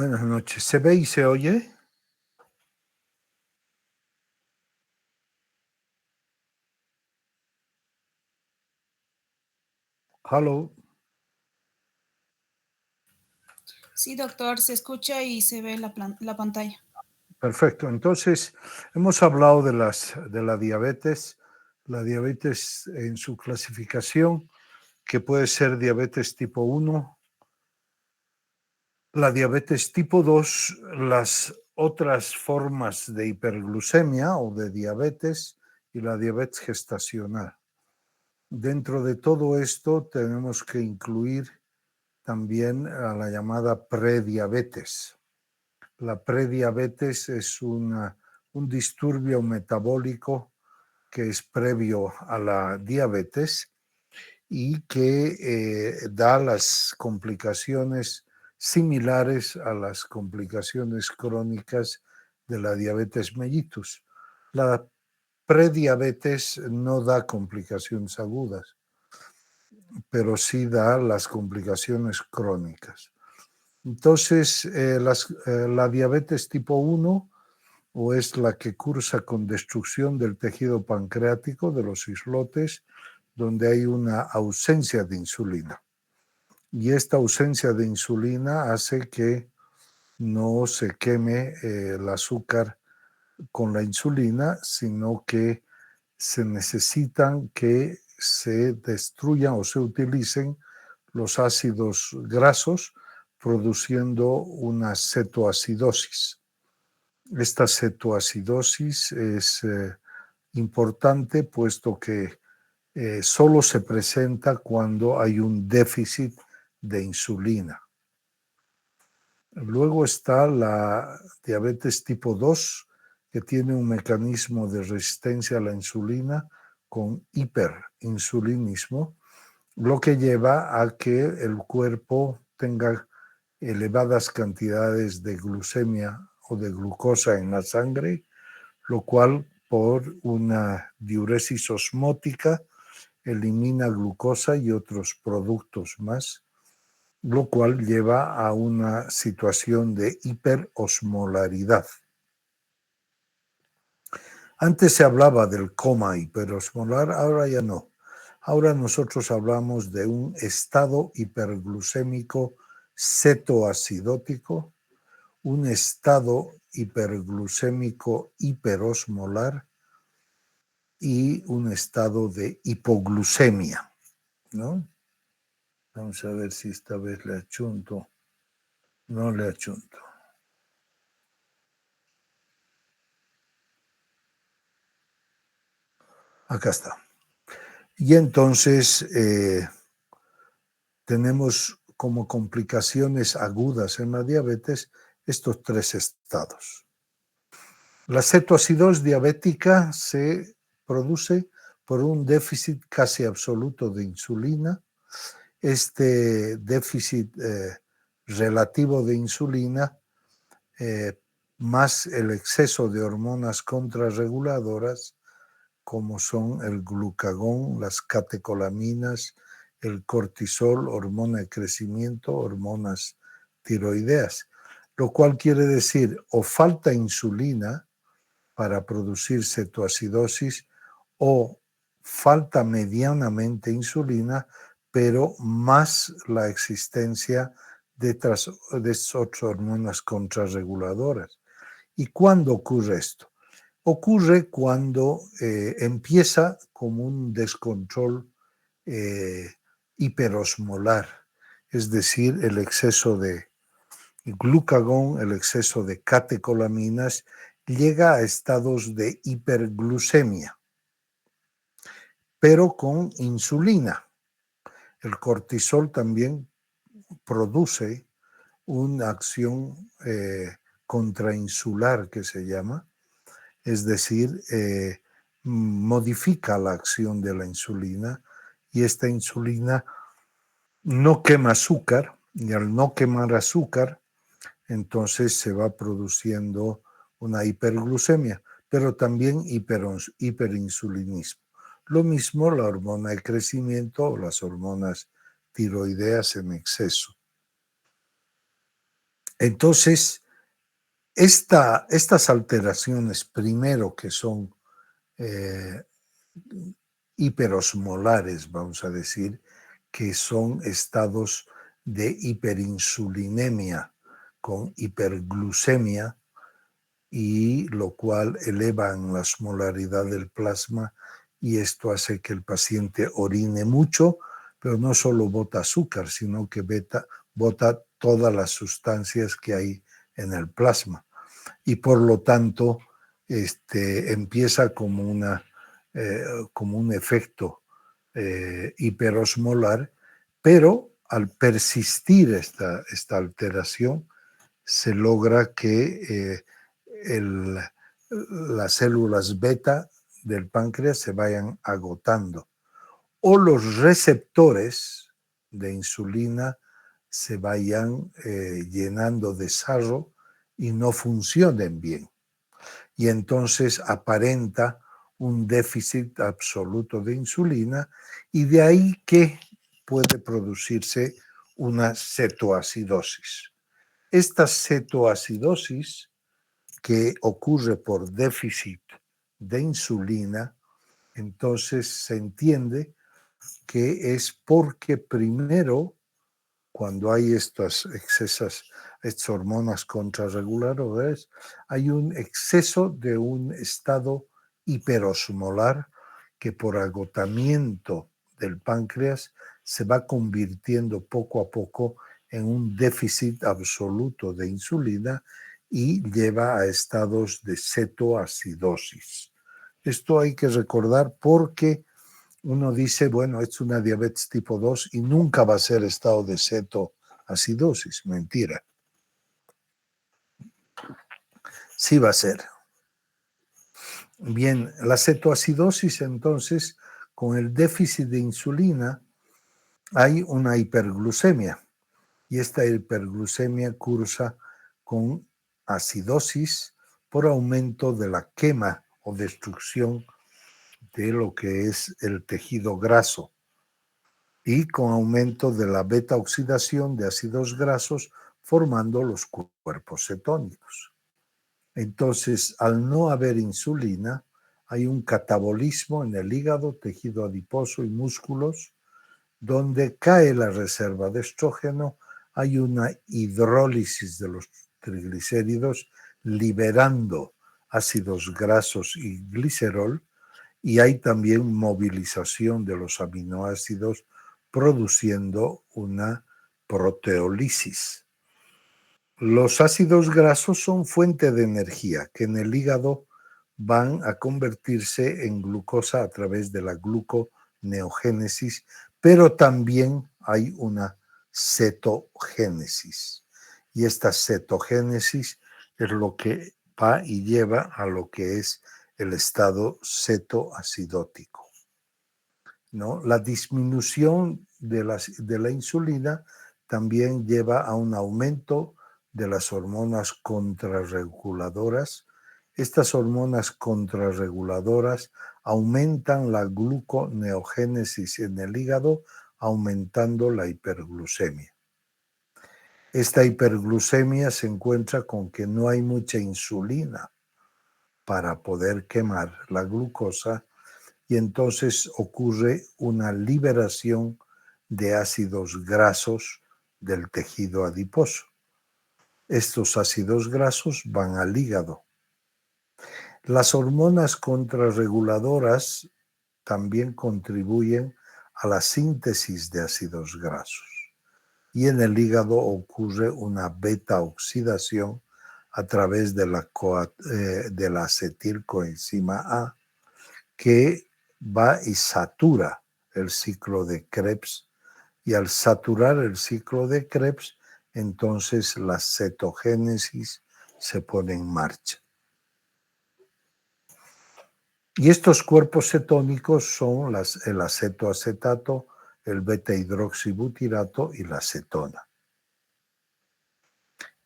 Buenas noches. ¿Se ve y se oye? Hello. Sí, doctor, se escucha y se ve la pantalla. Perfecto. Entonces, hemos hablado de la diabetes. La diabetes en su clasificación, que puede ser diabetes tipo 1, la diabetes tipo 2, las otras formas de hiperglucemia o de diabetes y la diabetes gestacional. Dentro de todo esto tenemos que incluir también a la llamada prediabetes. La prediabetes es un disturbio metabólico que es previo a la diabetes y que da las complicaciones similares a las complicaciones crónicas de la diabetes mellitus. La prediabetes no da complicaciones agudas, pero sí da las complicaciones crónicas. Entonces, la diabetes tipo 1 o es la que cursa con destrucción del tejido pancreático de los islotes, donde hay una ausencia de insulina. Y esta ausencia de insulina hace que no se queme el azúcar con la insulina, sino que se necesitan que se destruyan o se utilicen los ácidos grasos, produciendo una cetoacidosis. Esta cetoacidosis es importante puesto que solo se presenta cuando hay un déficit de insulina. Luego está la diabetes tipo 2, que tiene un mecanismo de resistencia a la insulina con hiperinsulinismo, lo que lleva a que el cuerpo tenga elevadas cantidades de glucemia o de glucosa en la sangre, lo cual por una diuresis osmótica elimina glucosa y otros productos más, lo cual lleva a una situación de hiperosmolaridad. Antes se hablaba del coma hiperosmolar, ahora ya no. Ahora nosotros hablamos de un estado hiperglucémico cetoacidótico, un estado hiperglucémico hiperosmolar y un estado de hipoglucemia, ¿no? Vamos a ver si esta vez le achunto. No le achunto. Acá está. Y entonces tenemos como complicaciones agudas en la diabetes estos tres estados. La cetoacidosis diabética se produce por un déficit casi absoluto de insulina. Este déficit relativo de insulina más el exceso de hormonas contrarreguladoras como son el glucagón, las catecolaminas, el cortisol, hormona de crecimiento, hormonas tiroideas, lo cual quiere decir o falta insulina para producir cetoacidosis o falta medianamente insulina, pero más la existencia de estas otras hormonas contrarreguladoras. ¿Y cuándo ocurre esto? Ocurre cuando empieza como un descontrol hiperosmolar, es decir, el exceso de glucagón, el exceso de catecolaminas, llega a estados de hiperglucemia, pero con insulina. El cortisol también produce una acción contrainsular que se llama, es decir, modifica la acción de la insulina y esta insulina no quema azúcar y al no quemar azúcar, entonces se va produciendo una hiperglucemia, pero también hiperinsulinismo. Lo mismo la hormona de crecimiento o las hormonas tiroideas en exceso. Entonces, estas alteraciones, primero que son hiperosmolares, vamos a decir, que son estados de hiperinsulinemia con hiperglucemia, y lo cual elevan la osmolaridad del plasma, y esto hace que el paciente orine mucho, pero no solo bota azúcar, sino que bota todas las sustancias que hay en el plasma. Y por lo tanto, empieza como un efecto hiperosmolar, pero al persistir esta alteración, se logra que las células beta del páncreas se vayan agotando, o los receptores de insulina se vayan llenando de sarro y no funcionen bien. Y entonces aparenta un déficit absoluto de insulina, y de ahí que puede producirse una cetoacidosis. Esta cetoacidosis, que ocurre por déficit de insulina, entonces se entiende que es porque primero, cuando hay estas hormonas contrarreguladoras, hay un exceso de un estado hiperosmolar que por agotamiento del páncreas se va convirtiendo poco a poco en un déficit absoluto de insulina y lleva a estados de cetoacidosis. Esto hay que recordar porque uno dice, bueno, es una diabetes tipo 2 y nunca va a ser estado de cetoacidosis. Mentira. Sí va a ser. Bien, la cetoacidosis, entonces, con el déficit de insulina, hay una hiperglucemia, y esta hiperglucemia cursa con acidosis por aumento de la quema o destrucción de lo que es el tejido graso, y con aumento de la beta oxidación de ácidos grasos, formando los cuerpos cetónicos. Entonces, al no haber insulina, hay un catabolismo en el hígado, tejido adiposo y músculos, donde cae la reserva de estrógeno, hay una hidrólisis de los triglicéridos, liberando ácidos grasos y glicerol, y hay también movilización de los aminoácidos, produciendo una proteólisis. Los ácidos grasos son fuente de energía que en el hígado van a convertirse en glucosa a través de la gluconeogénesis, pero también hay una cetogénesis. Y esta cetogénesis es lo que va y lleva a lo que es el estado cetoacidótico, ¿no? La disminución de la insulina también lleva a un aumento de las hormonas contrarreguladoras. Estas hormonas contrarreguladoras aumentan la gluconeogénesis en el hígado, aumentando la hiperglucemia. Esta hiperglucemia se encuentra con que no hay mucha insulina para poder quemar la glucosa, y entonces ocurre una liberación de ácidos grasos del tejido adiposo. Estos ácidos grasos van al hígado. Las hormonas contrarreguladoras también contribuyen a la síntesis de ácidos grasos, y en el hígado ocurre una beta oxidación a través de la acetilcoenzima A, que va y satura el ciclo de Krebs, y al saturar el ciclo de Krebs, entonces la cetogénesis se pone en marcha. Y estos cuerpos cetónicos son el acetoacetato, el beta-hidroxibutirato y la cetona.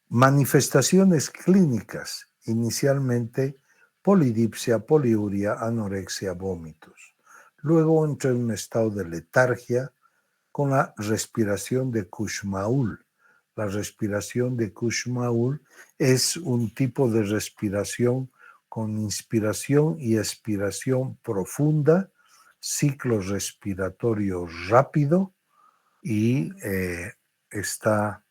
Manifestaciones clínicas: inicialmente polidipsia, poliuria, anorexia, vómitos. Luego entra en un estado de letargia con la respiración de Kushmaul, La respiración de Kushmaul es un tipo de respiración con inspiración y expiración profunda, ciclo respiratorio rápido y está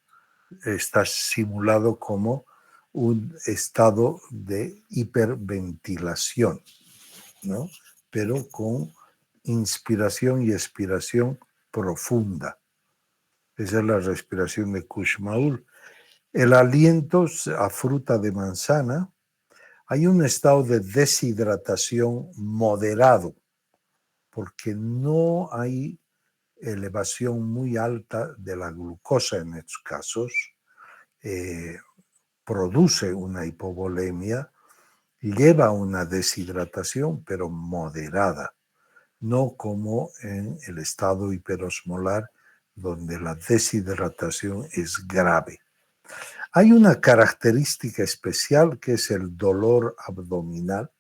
simulado como un estado de hiperventilación, ¿no? Pero con inspiración y expiración profunda. Esa es la respiración de Kushmaul. El aliento a fruta de manzana, hay un estado de deshidratación moderado, porque no hay elevación muy alta de la glucosa en estos casos, produce una hipovolemia, lleva a una deshidratación, pero moderada, no como en el estado hiperosmolar, donde la deshidratación es grave. Hay una característica especial que es el dolor abdominal.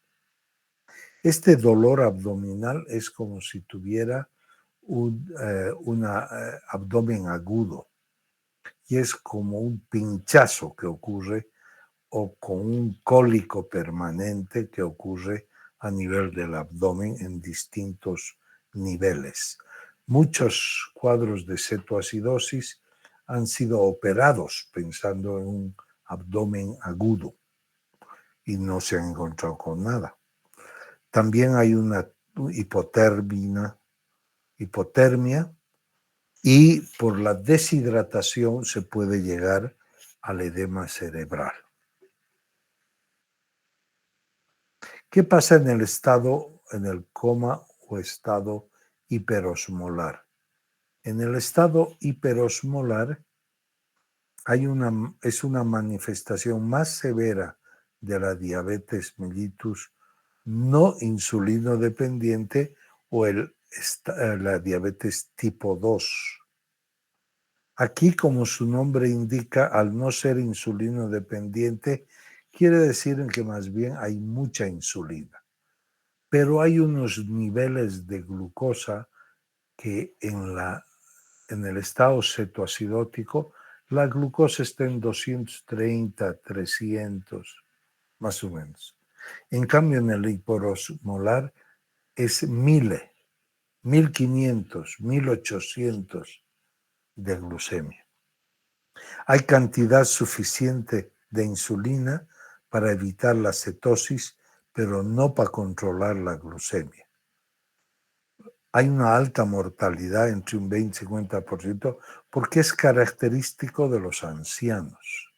Este dolor abdominal es como si tuviera un abdomen agudo y es como un pinchazo que ocurre o con un cólico permanente que ocurre a nivel del abdomen en distintos niveles. Muchos cuadros de cetoacidosis han sido operados pensando en un abdomen agudo y no se han encontrado con nada. También hay una hipotermia y por la deshidratación se puede llegar al edema cerebral. ¿Qué pasa en el coma o estado hiperosmolar? En el estado hiperosmolar es una manifestación más severa de la diabetes mellitus no insulino dependiente o la diabetes tipo 2. Aquí, como su nombre indica, al no ser insulino dependiente, quiere decir que más bien hay mucha insulina. Pero hay unos niveles de glucosa que en el estado cetoacidótico, la glucosa está en 230, 300, más o menos. En cambio, en el hiperosmolar es 1000, 1500, 1800 de glucemia. Hay cantidad suficiente de insulina para evitar la cetosis, pero no para controlar la glucemia. Hay una alta mortalidad, entre un 20 y 50%, porque es característico de los ancianos.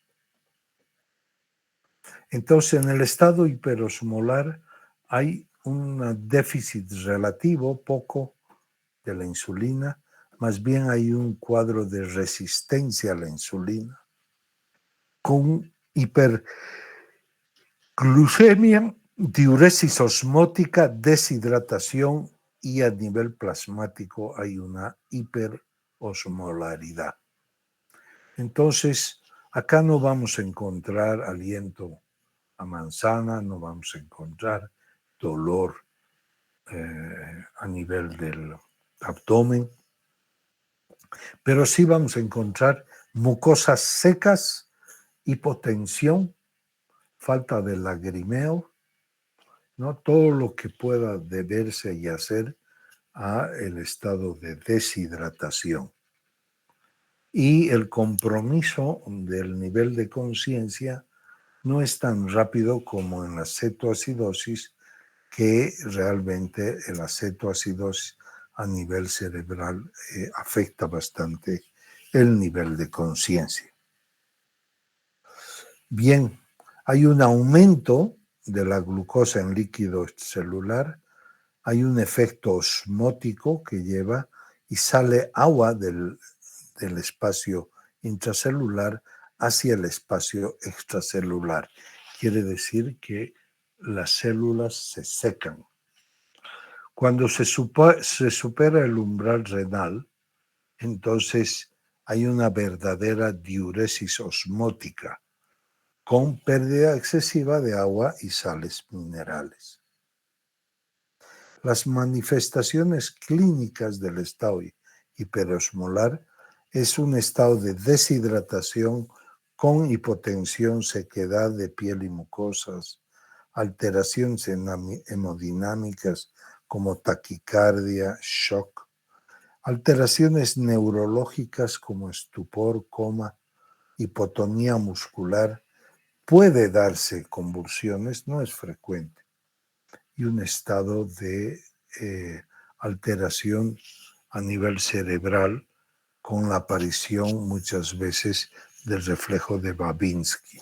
Entonces, en el estado hiperosmolar hay un déficit relativo, poco, de la insulina, más bien hay un cuadro de resistencia a la insulina, con hiperglucemia, diuresis osmótica, deshidratación y a nivel plasmático hay una hiperosmolaridad. Entonces, acá no vamos a encontrar aliento a manzana, no vamos a encontrar dolor a nivel del abdomen, pero sí vamos a encontrar mucosas secas, hipotensión, falta de lagrimeo, ¿no? Todo lo que pueda deberse y hacer a el estado de deshidratación. Y el compromiso del nivel de conciencia no es tan rápido como en la cetoacidosis, que realmente la cetoacidosis a nivel cerebral afecta bastante el nivel de conciencia. Bien, hay un aumento de la glucosa en líquido celular, hay un efecto osmótico que lleva y sale agua del espacio intracelular hacia el espacio extracelular. Quiere decir que las células se secan. Cuando se supera el umbral renal, entonces hay una verdadera diuresis osmótica, con pérdida excesiva de agua y sales minerales. Las manifestaciones clínicas del estado hiperosmolar es un estado de deshidratación con hipotensión, sequedad de piel y mucosas, alteraciones hemodinámicas como taquicardia, shock, alteraciones neurológicas como estupor, coma, hipotonía muscular, puede darse convulsiones, no es frecuente, y un estado de alteración a nivel cerebral con la aparición muchas veces del reflejo de Babinski.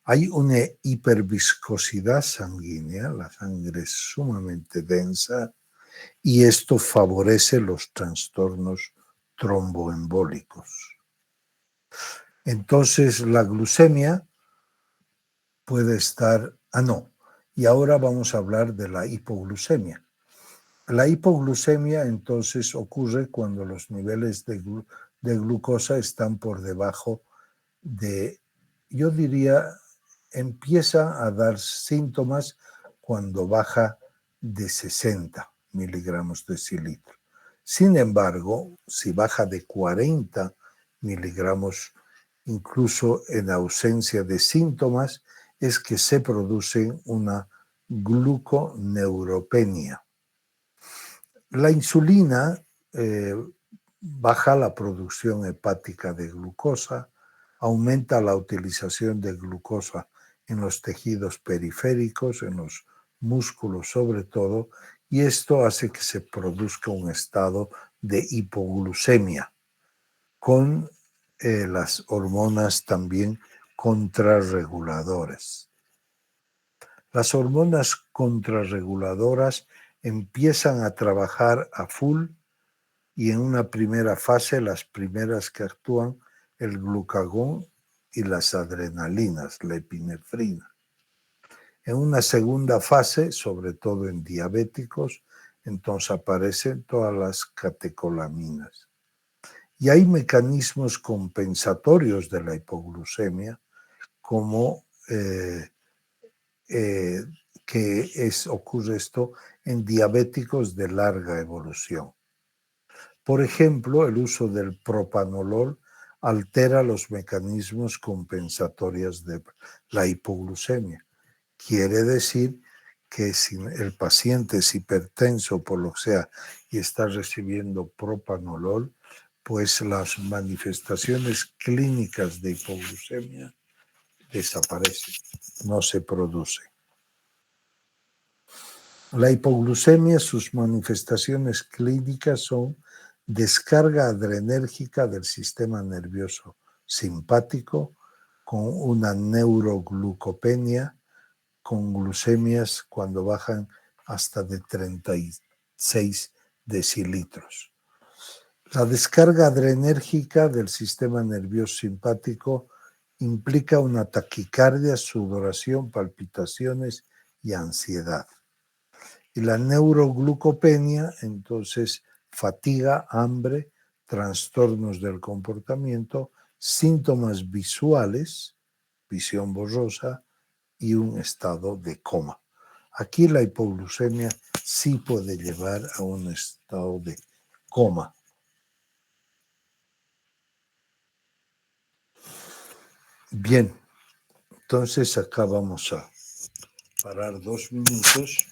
Hay una hiperviscosidad sanguínea, la sangre es sumamente densa y esto favorece los trastornos tromboembólicos. Entonces la glucemia puede estar, y ahora vamos a hablar de la hipoglucemia. La hipoglucemia entonces ocurre cuando los niveles de glucosa están por debajo de, yo diría, empieza a dar síntomas cuando baja de 60 miligramos de decilitro. Sin embargo, si baja de 40 miligramos, incluso en ausencia de síntomas, es que se produce una gluconeutropenia. La insulina baja la producción hepática de glucosa, aumenta la utilización de glucosa en los tejidos periféricos, en los músculos sobre todo, y esto hace que se produzca un estado de hipoglucemia, con las hormonas también contrarreguladoras. Las hormonas contrarreguladoras empiezan a trabajar a full y en una primera fase, las primeras que actúan, el glucagón y las adrenalinas, la epinefrina. En una segunda fase, sobre todo en diabéticos, entonces aparecen todas las catecolaminas. Y hay mecanismos compensatorios de la hipoglucemia, como ocurre esto en diabéticos de larga evolución. Por ejemplo, el uso del propanolol altera los mecanismos compensatorios de la hipoglucemia. Quiere decir que si el paciente es hipertenso, por lo que sea, y está recibiendo propanolol, pues las manifestaciones clínicas de hipoglucemia desaparecen, no se produce. La hipoglucemia, sus manifestaciones clínicas son descarga adrenérgica del sistema nervioso simpático con una neuroglucopenia, con glucemias cuando bajan hasta de 36 decilitros. La descarga adrenérgica del sistema nervioso simpático implica una taquicardia, sudoración, palpitaciones y ansiedad. Y la neuroglucopenia, entonces, fatiga, hambre, trastornos del comportamiento, síntomas visuales, visión borrosa y un estado de coma. Aquí la hipoglucemia sí puede llevar a un estado de coma. Bien, entonces acá vamos a parar 2 minutos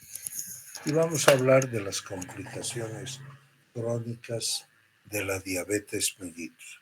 y vamos a hablar de las complicaciones crónicas de la diabetes mellitus.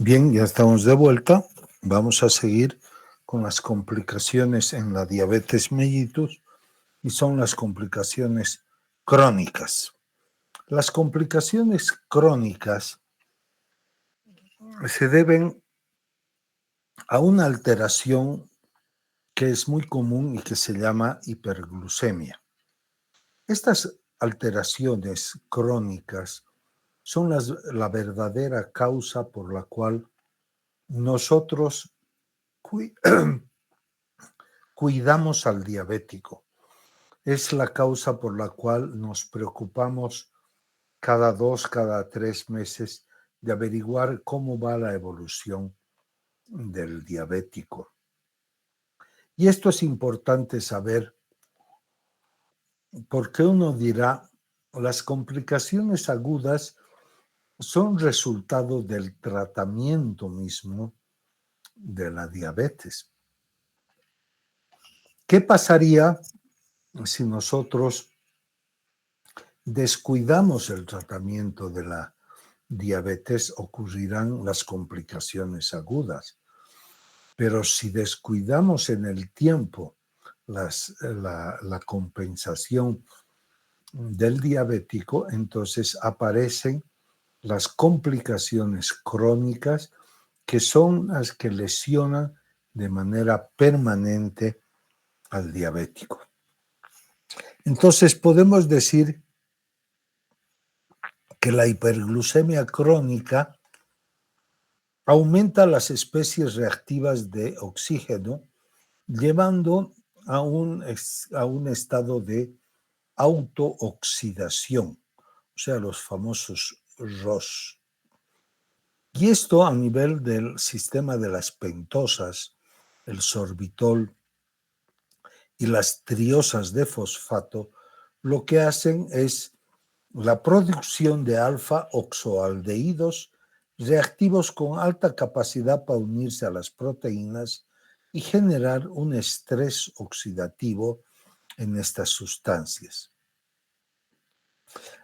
Bien, ya estamos de vuelta. Vamos a seguir con las complicaciones en la diabetes mellitus y son las complicaciones crónicas. Las complicaciones crónicas se deben a una alteración que es muy común y que se llama hiperglucemia. Estas alteraciones crónicas son la verdadera causa por la cual nosotros cuidamos al diabético. Es la causa por la cual nos preocupamos cada 2, cada 3 meses de averiguar cómo va la evolución del diabético. Y esto es importante saber porque uno dirá, las complicaciones agudas son resultado del tratamiento mismo de la diabetes. ¿Qué pasaría si nosotros descuidamos el tratamiento de la diabetes? Ocurrirán las complicaciones agudas. Pero si descuidamos en el tiempo la compensación del diabético, entonces aparecen las complicaciones crónicas que son las que lesionan de manera permanente al diabético. Entonces podemos decir que la hiperglucemia crónica aumenta las especies reactivas de oxígeno, llevando a un estado de autooxidación, o sea, los famosos ROS. Y esto a nivel del sistema de las pentosas, el sorbitol y las triosas de fosfato, lo que hacen es la producción de alfa-oxoaldehídos reactivos con alta capacidad para unirse a las proteínas y generar un estrés oxidativo en estas sustancias.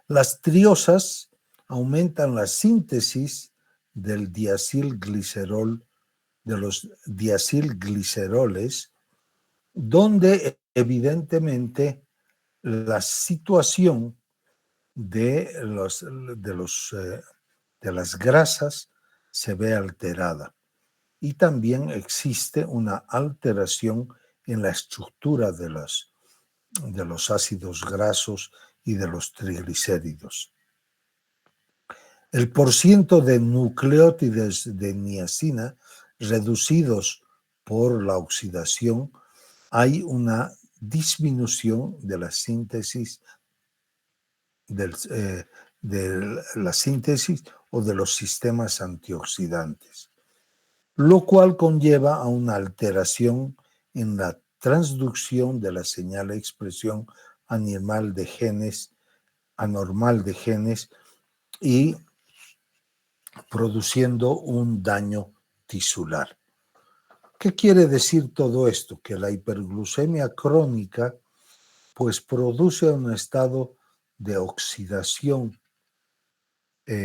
Las triosas aumentan la síntesis del diacilglicerol, de los diacilgliceroles, donde evidentemente la situación de las grasas se ve alterada y también existe una alteración en la estructura de los ácidos grasos y de los triglicéridos. El porciento de nucleótidos de niacina reducidos por la oxidación, hay una disminución de la síntesis o de los sistemas antioxidantes, lo cual conlleva a una alteración en la transducción de la señal de expresión anormal de genes y produciendo un daño tisular. ¿Qué quiere decir todo esto? Que la hiperglucemia crónica pues produce un estado de oxidación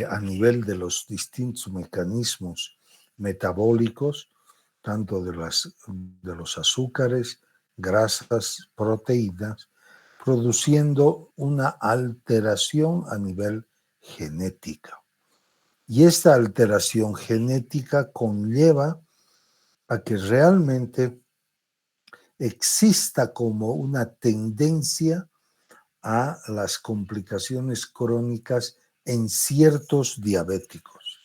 a nivel de los distintos mecanismos metabólicos, tanto de los azúcares, grasas, proteínas, produciendo una alteración a nivel genética. Y esta alteración genética conlleva a que realmente exista como una tendencia a las complicaciones crónicas en ciertos diabéticos.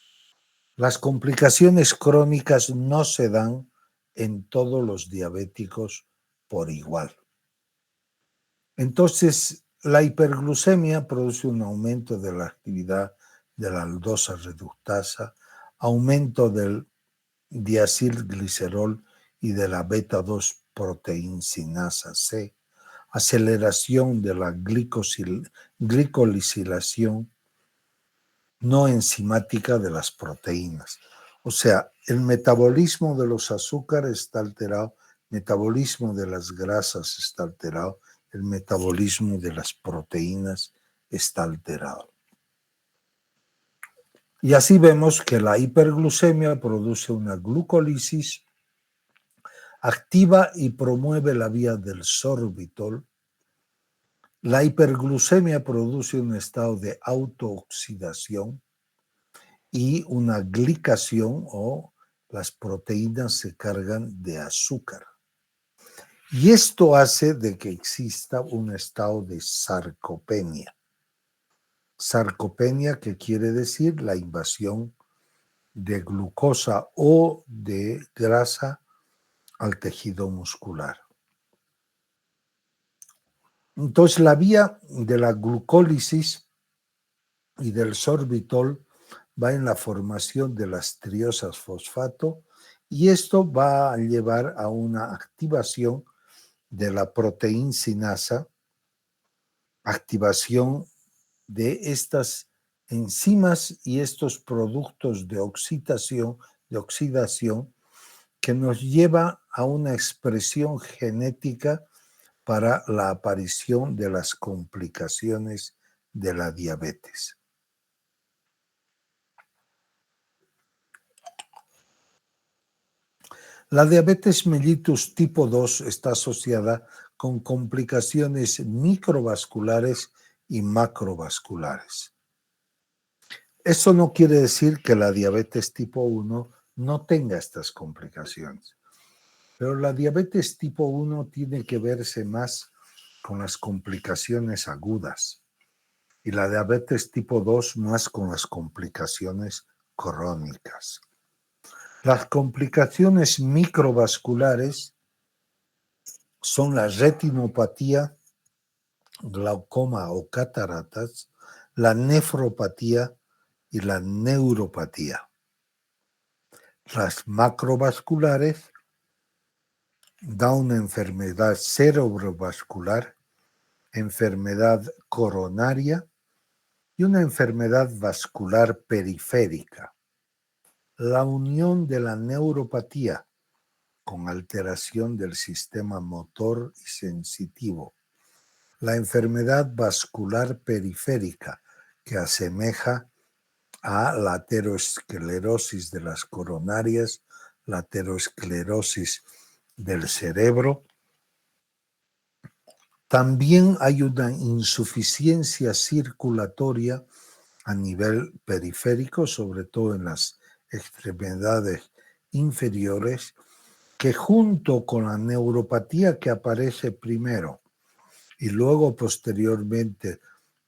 Las complicaciones crónicas no se dan en todos los diabéticos por igual. Entonces, la hiperglucemia produce un aumento de la actividad de la aldosa reductasa, aumento del diacilglicerol y de la beta-2 proteincinasa C, aceleración de la glicolisilación no enzimática de las proteínas. O sea, el metabolismo de los azúcares está alterado, el metabolismo de las grasas está alterado, el metabolismo de las proteínas está alterado. Y así vemos que la hiperglucemia produce una glucólisis, activa y promueve la vía del sorbitol, La hiperglucemia produce un estado de autooxidación y una glicación, o las proteínas se cargan de azúcar. Y esto hace de que exista un estado de sarcopenia. Sarcopenia, que quiere decir la invasión de glucosa o de grasa al tejido muscular. Entonces, la vía de la glucólisis y del sorbitol va en la formación de las triosas fosfato, y esto va a llevar a una activación de la proteincinasa, activación de estas enzimas y estos productos de oxidación que nos lleva a una expresión genética para la aparición de las complicaciones de la diabetes. La diabetes mellitus tipo 2 está asociada con complicaciones microvasculares y macrovasculares. Eso no quiere decir que la diabetes tipo 1 no tenga estas complicaciones, pero la diabetes tipo 1 tiene que verse más con las complicaciones agudas y la diabetes tipo 2 más con las complicaciones crónicas. Las complicaciones microvasculares son la retinopatía, glaucoma o cataratas, la nefropatía y la neuropatía. Las macrovasculares da una enfermedad cerebrovascular, enfermedad coronaria y una enfermedad vascular periférica. La unión de la neuropatía con alteración del sistema motor y sensitivo, la enfermedad vascular periférica, que asemeja a la aterosclerosis de las coronarias, la aterosclerosis del cerebro. También hay una insuficiencia circulatoria a nivel periférico, sobre todo en las extremidades inferiores, que junto con la neuropatía que aparece primero y luego posteriormente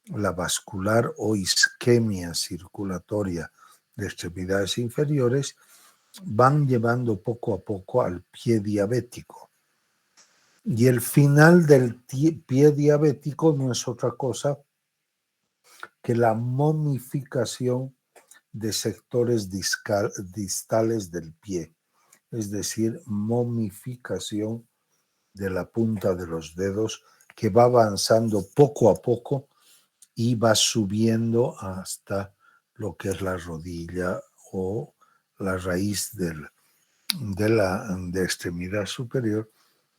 la vascular o isquemia circulatoria de extremidades inferiores, van llevando poco a poco al pie diabético. Y el final del pie diabético no es otra cosa que la momificación de sectores distales del pie, es decir, momificación de la punta de los dedos, que va avanzando poco a poco y va subiendo hasta lo que es la rodilla o la raíz de la extremidad superior,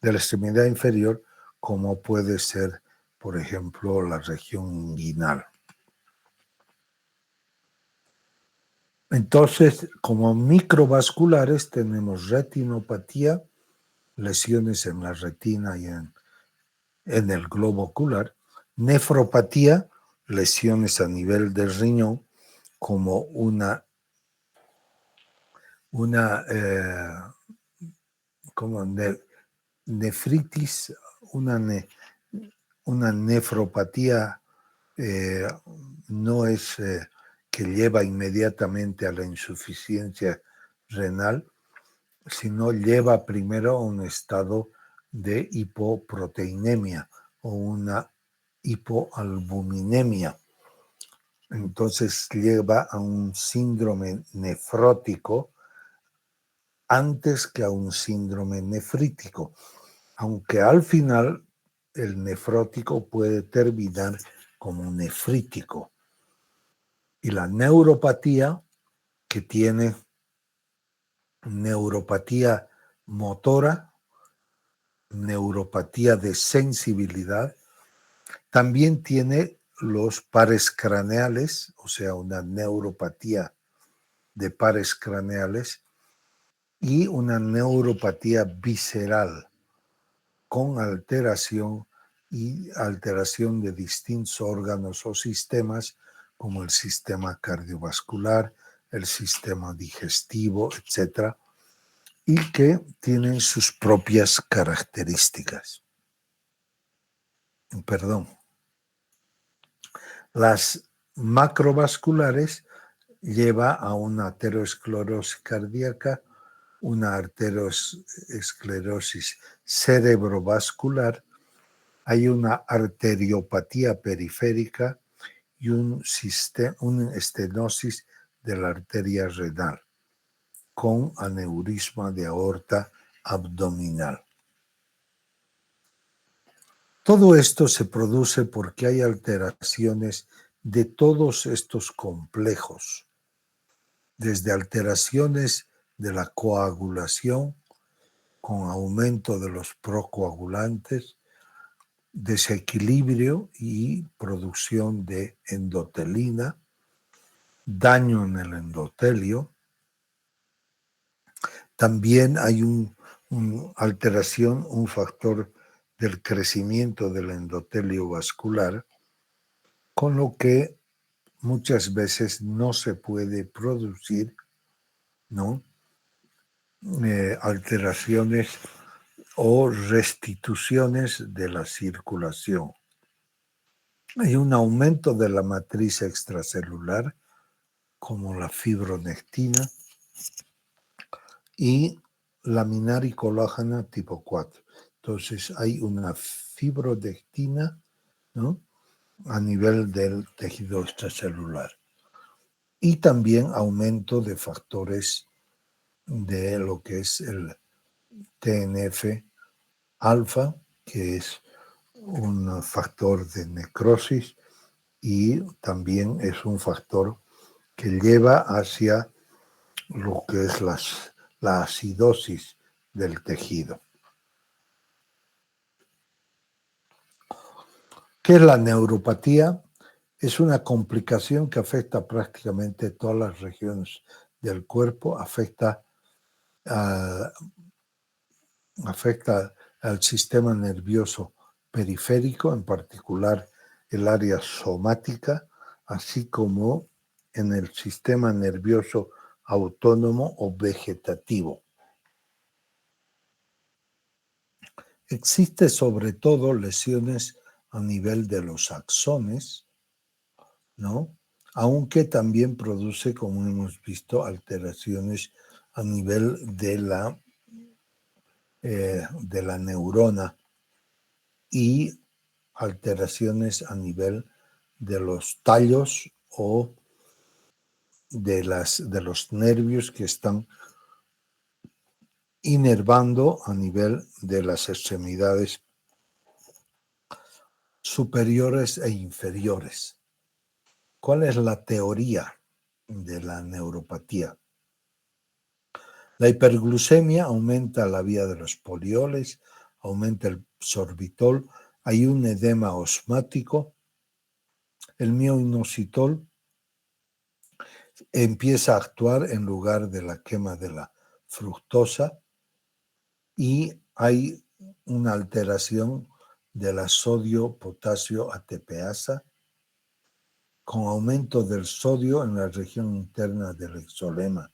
de la extremidad inferior, como puede ser, por ejemplo, la región inguinal. Entonces, como microvasculares tenemos retinopatía, lesiones en la retina y en el globo ocular, nefropatía, lesiones a nivel del riñón, como una como nefritis, una nefropatía no es que lleva inmediatamente a la insuficiencia renal, sino lleva primero a un estado de hipoproteinemia o una hipoalbuminemia. Entonces lleva a un síndrome nefrótico antes que a un síndrome nefrítico, aunque al final el nefrótico puede terminar como nefrítico. Y la neuropatía, que tiene neuropatía motora, neuropatía de sensibilidad, también tiene los pares craneales, o sea, una neuropatía de pares craneales y una neuropatía visceral con alteración y alteración de distintos órganos o sistemas como el sistema cardiovascular, el sistema digestivo, etc., y que tienen sus propias características. Perdón. Las macrovasculares lleva a una aterosclerosis cardíaca, una arteriosclerosis cerebrovascular, hay una arteriopatía periférica y una estenosis de la arteria renal con aneurisma de aorta abdominal. Todo esto se produce porque hay alteraciones de todos estos complejos, desde alteraciones de la coagulación con aumento de los procoagulantes, desequilibrio y producción de endotelina, daño en el endotelio. También hay una alteración, un factor del crecimiento del endotelio vascular, con lo que muchas veces no se puede producir, ¿no?, alteraciones o restituciones de la circulación. Hay un aumento de la matriz extracelular, como la fibronectina, y laminar y colágeno tipo 4. Entonces hay una fibronectina, ¿no?, a nivel del tejido extracelular. Y también aumento de factores de lo que es el TNF-alfa, que es un factor de necrosis y también es un factor que lleva hacia lo que es la acidosis del tejido. ¿Qué es la neuropatía? Es una complicación que afecta prácticamente todas las regiones del cuerpo, afecta al sistema nervioso periférico, en particular el área somática, así como en el sistema nervioso autónomo o vegetativo. Existe sobre todo lesiones a nivel de los axones, ¿no?, aunque también produce, como hemos visto, alteraciones a nivel de la neurona y alteraciones a nivel de los tallos o de los nervios que están inervando a nivel de las extremidades superiores e inferiores. ¿Cuál es la teoría de la neuropatía? La hiperglucemia aumenta la vía de los polioles, aumenta el sorbitol, hay un edema osmático, el mioinositol empieza a actuar en lugar de la quema de la fructosa y hay una alteración de la sodio-potasio ATPasa con aumento del sodio en la región interna del exolema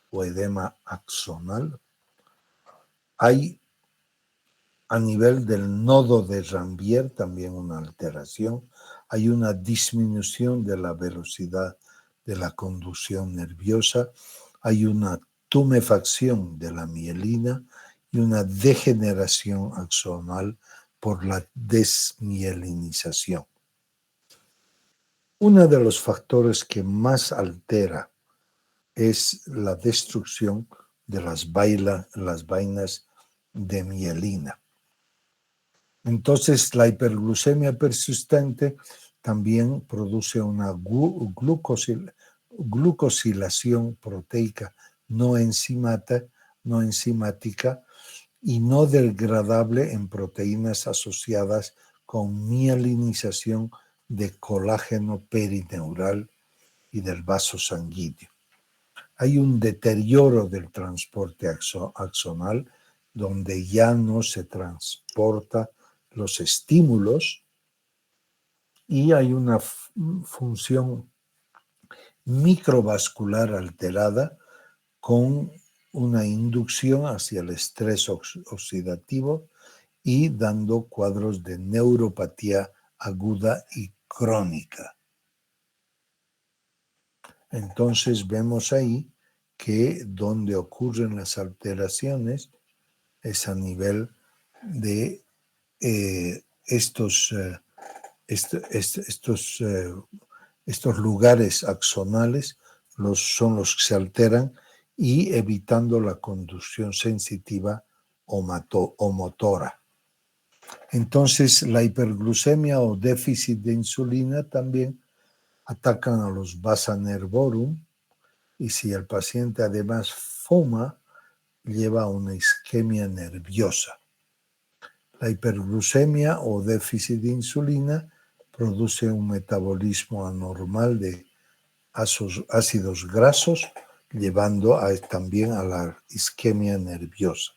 o edema axonal. Hay a nivel del nodo de Ranvier también una alteración. Hay una disminución de la velocidad de la conducción nerviosa. Hay una tumefacción de la mielina y una degeneración axonal por la desmielinización. Uno de los factores que más altera es la destrucción de las vainas de mielina. Entonces, la hiperglucemia persistente también produce una glucosilación proteica no enzimática y no degradable en proteínas asociadas con mielinización de colágeno perineural y del vaso sanguíneo. Hay un deterioro del transporte axonal donde ya no se transporta los estímulos, y hay una función microvascular alterada con una inducción hacia el estrés oxidativo y dando cuadros de neuropatía aguda y crónica. Entonces vemos ahí que donde ocurren las alteraciones es a nivel de estos lugares axonales, son los que se alteran, y evitando la conducción sensitiva o motora. Entonces, la hiperglucemia o déficit de insulina también atacan a los vasa nervorum, y si el paciente además fuma, lleva a una isquemia nerviosa. La hiperglucemia o déficit de insulina produce un metabolismo anormal de ácidos grasos, llevando también a la isquemia nerviosa.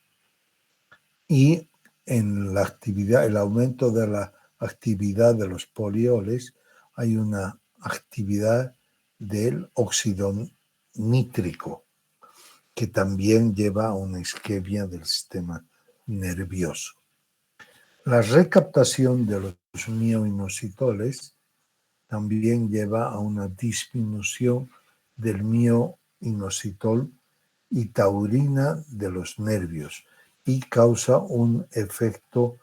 Y en la actividad, el aumento de la actividad de los polioles, hay una actividad del óxido nítrico, que también lleva a una isquemia del sistema nervioso. La recaptación de los mioinositoles también lleva a una disminución del mioinositol y taurina de los nervios y causa un efecto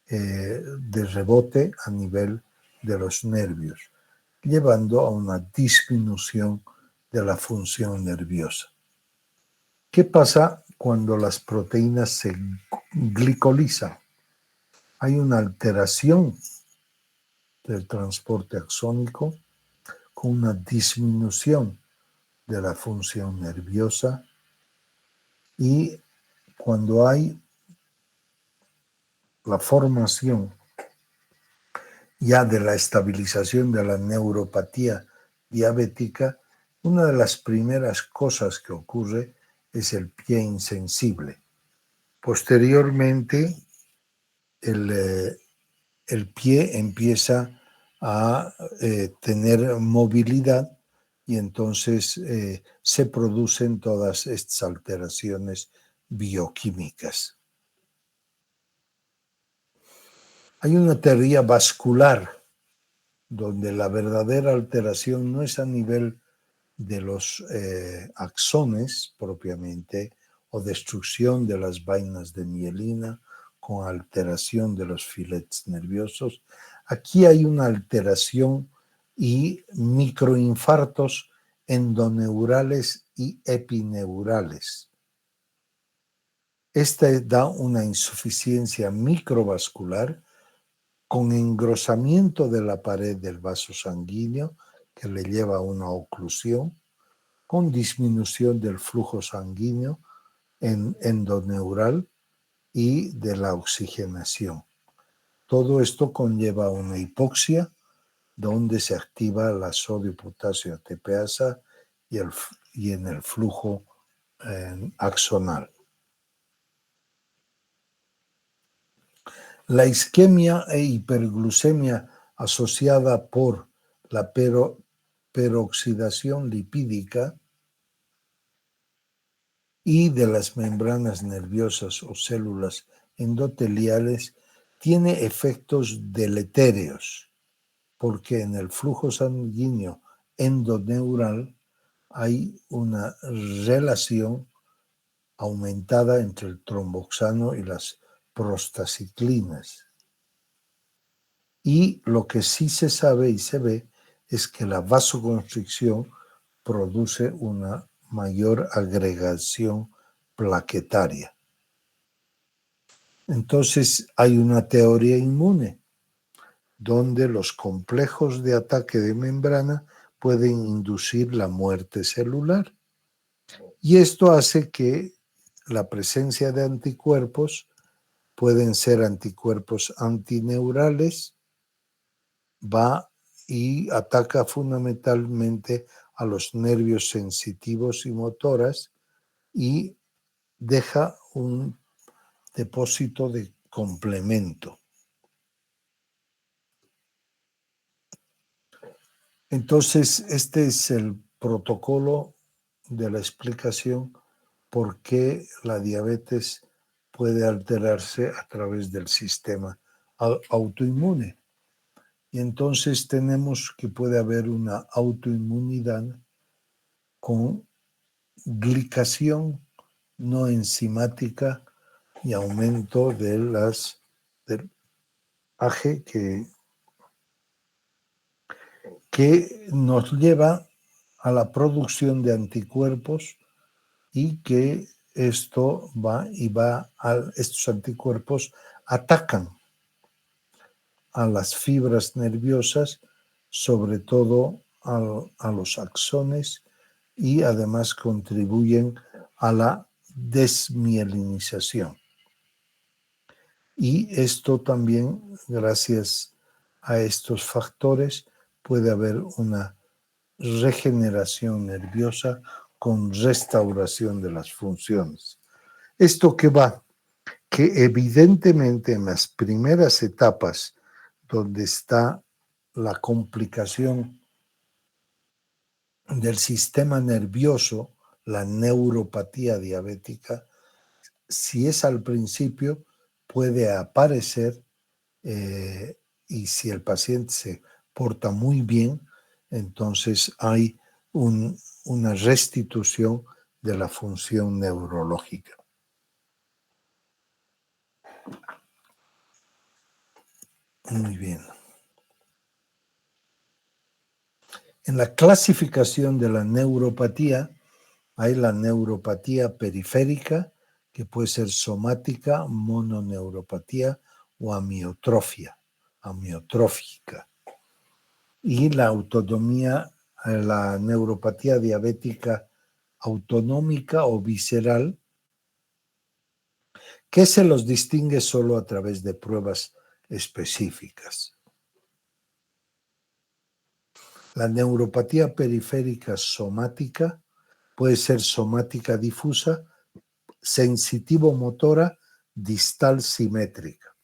de rebote a nivel de los nervios, llevando a una disminución de la función nerviosa. ¿Qué pasa cuando las proteínas se glicolizan? Hay una alteración del transporte axónico con una disminución de la función nerviosa, y cuando hay la formación ya de la estabilización de la neuropatía diabética, una de las primeras cosas que ocurre es el pie insensible. Posteriormente, el pie empieza a tener movilidad, y entonces se producen todas estas alteraciones bioquímicas. Hay una teoría vascular donde la verdadera alteración no es a nivel de los axones propiamente, o destrucción de las vainas de mielina con alteración de los filetes nerviosos. Aquí hay una alteración y microinfartos endoneurales y epineurales. Esta da una insuficiencia microvascular con engrosamiento de la pared del vaso sanguíneo que le lleva a una oclusión, con disminución del flujo sanguíneo endoneural y de la oxigenación. Todo esto conlleva una hipoxia, donde se activa la sodio-potasio ATPasa y en el flujo axonal. La isquemia e hiperglucemia asociada por la peroxidación lipídica y de las membranas nerviosas o células endoteliales tiene efectos deletéreos, porque en el flujo sanguíneo endoneural hay una relación aumentada entre el tromboxano y las prostaciclinas. Y lo que sí se sabe y se ve es que la vasoconstricción produce una mayor agregación plaquetaria. Entonces hay una teoría inmune donde los complejos de ataque de membrana pueden inducir la muerte celular. Y esto hace que la presencia de anticuerpos pueden ser anticuerpos antineurales, va y ataca fundamentalmente a los nervios sensitivos y motoras, y deja un depósito de complemento. Entonces, este es el protocolo de la explicación por qué la diabetes puede alterarse a través del sistema autoinmune. Y entonces tenemos que puede haber una autoinmunidad con glicación no enzimática y aumento del AGE que nos lleva a la producción de anticuerpos y que estos anticuerpos atacan a las fibras nerviosas, sobre todo a los axones, y además contribuyen a la desmielinización. Y esto también, gracias a estos factores, puede haber una regeneración nerviosa con restauración de las funciones. ¿Esto qué va? Que evidentemente en las primeras etapas donde está la complicación del sistema nervioso, la neuropatía diabética, si es al principio, puede aparecer y si el paciente se porta muy bien, entonces hay una restitución de la función neurológica. Muy bien. En la clasificación de la neuropatía hay la neuropatía periférica, que puede ser somática, mononeuropatía o amiotrófica. Y la la neuropatía diabética autonómica o visceral, que se los distingue solo a través de pruebas específicas. La neuropatía periférica somática puede ser somática difusa, sensitivo-motora, distal simétrica.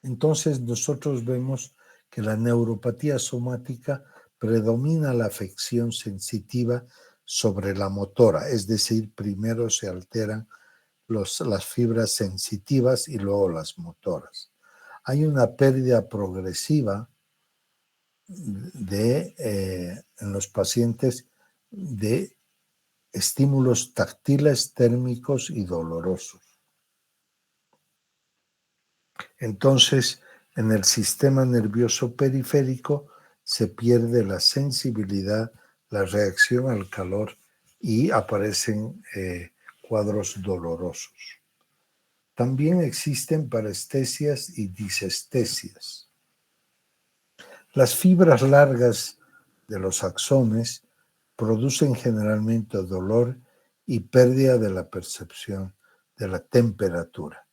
Entonces nosotros vemos que la neuropatía somática predomina la afección sensitiva sobre la motora, es decir, primero se alteran las fibras sensitivas y luego las motoras. Hay una pérdida progresiva en los pacientes de estímulos táctiles, térmicos y dolorosos. Entonces, en el sistema nervioso periférico se pierde la sensibilidad, la reacción al calor y aparecen cuadros dolorosos. También existen parestesias y disestesias. Las fibras largas de los axones producen generalmente dolor y pérdida de la percepción de la temperatura.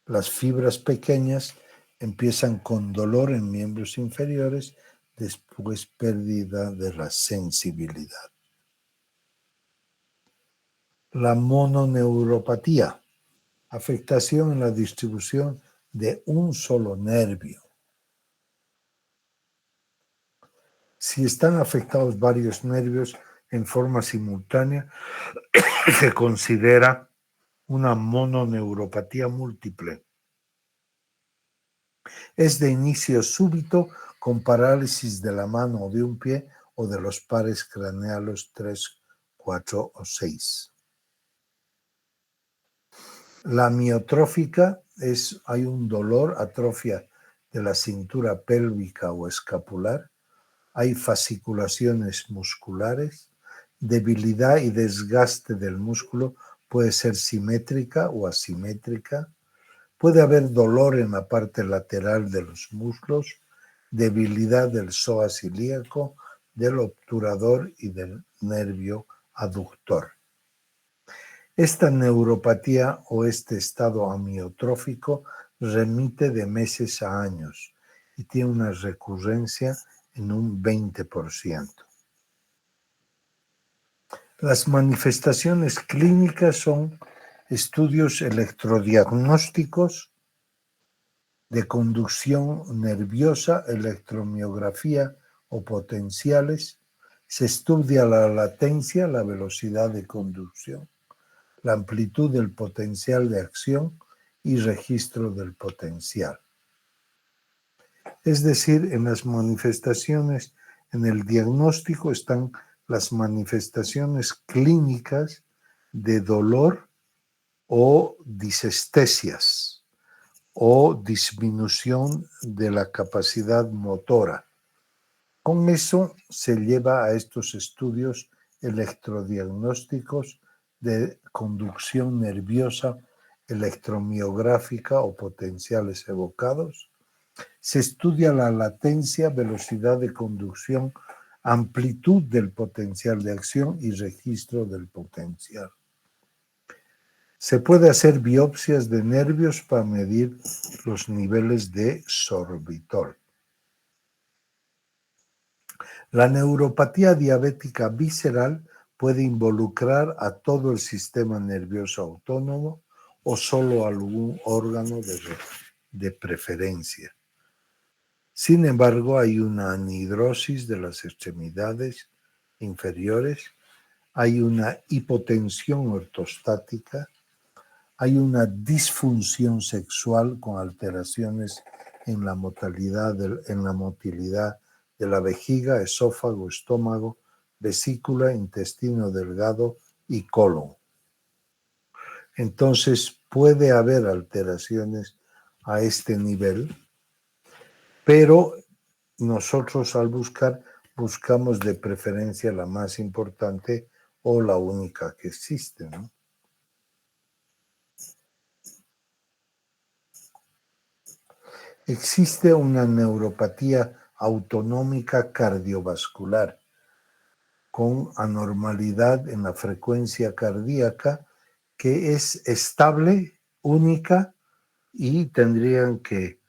Las fibras pequeñas empiezan con dolor en miembros inferiores, después pérdida de la sensibilidad. La mononeuropatía, afectación en la distribución de un solo nervio. Si están afectados varios nervios en forma simultánea, se considera una mononeuropatía múltiple. Es de inicio súbito con parálisis de la mano o de un pie o de los pares craneales 3, 4 o 6. La miotrófica hay un dolor, atrofia de la cintura pélvica o escapular, hay fasciculaciones musculares, debilidad y desgaste del músculo puede ser simétrica o asimétrica, puede haber dolor en la parte lateral de los muslos, debilidad del psoas ilíaco, del obturador y del nervio aductor. Esta neuropatía o este estado amiotrófico remite de meses a años y tiene una recurrencia en un 20%. Las manifestaciones clínicas son estudios electrodiagnósticos de conducción nerviosa, electromiografía o potenciales, se estudia la latencia, la velocidad de conducción, la amplitud del potencial de acción y registro del potencial. Es decir, en las manifestaciones, en el diagnóstico están las manifestaciones clínicas de dolor o disestesias o disminución de la capacidad motora. Con eso se lleva a estos estudios electrodiagnósticos de conducción nerviosa, electromiográfica o potenciales evocados. Se estudia la latencia, velocidad de conducción, amplitud del potencial de acción y registro del potencial. Se puede hacer biopsias de nervios para medir los niveles de sorbitol. La neuropatía diabética visceral puede involucrar a todo el sistema nervioso autónomo o solo algún órgano de preferencia. Sin embargo, hay una anhidrosis de las extremidades inferiores, hay una hipotensión ortostática, hay una disfunción sexual con alteraciones en la motilidad de la vejiga, esófago, estómago, vesícula, intestino delgado y colon. Entonces puede haber alteraciones a este nivel, pero nosotros al buscamos de preferencia la más importante o la única que existe, ¿no? Existe una neuropatía autonómica cardiovascular con anormalidad en la frecuencia cardíaca que es estable, única y tendrían que,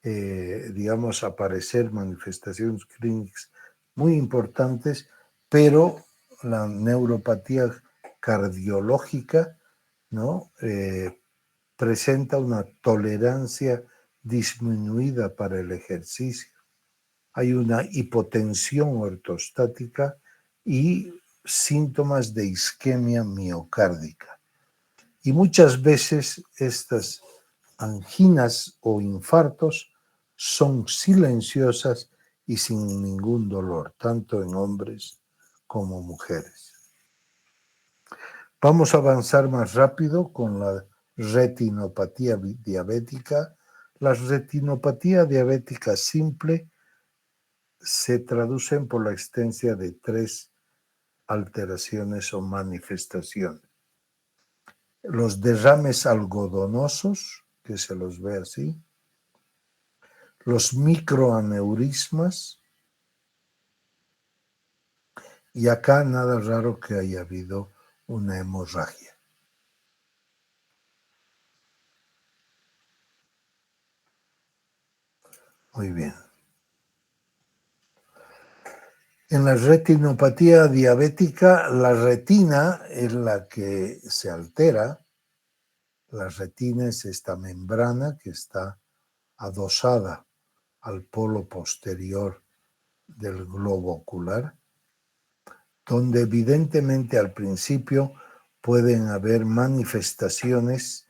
digamos, aparecer manifestaciones clínicas muy importantes, pero la neuropatía cardiológica, ¿no? Presenta una tolerancia disminuida para el ejercicio. Hay una hipotensión ortostática y síntomas de isquemia miocárdica. Y muchas veces estas anginas o infartos son silenciosas y sin ningún dolor, tanto en hombres como mujeres. Vamos a avanzar más rápido con la retinopatía diabética. La retinopatía diabética simple se traducen por la existencia de 3 alteraciones o manifestaciones. Los derrames algodonosos, que se los ve así, los microaneurismas, y acá nada raro que haya habido una hemorragia. Muy bien. En la retinopatía diabética, la retina es la que se altera. La retina es esta membrana que está adosada al polo posterior del globo ocular, donde evidentemente al principio pueden haber manifestaciones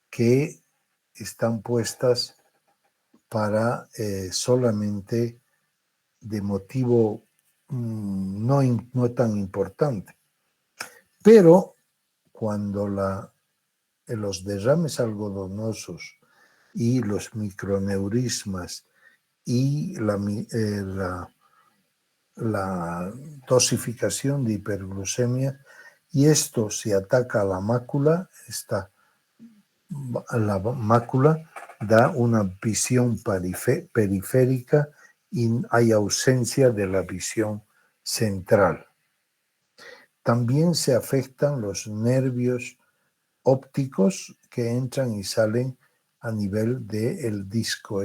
que están puestas para solamente de motivo no tan importante. Pero cuando los derrames algodonosos y los microneurismas y la dosificación de hiperglucemia, y esto se ataca a la mácula, la mácula da una visión periférica y hay ausencia de la visión central. También se afectan los nervios ópticos que entran y salen a nivel del disco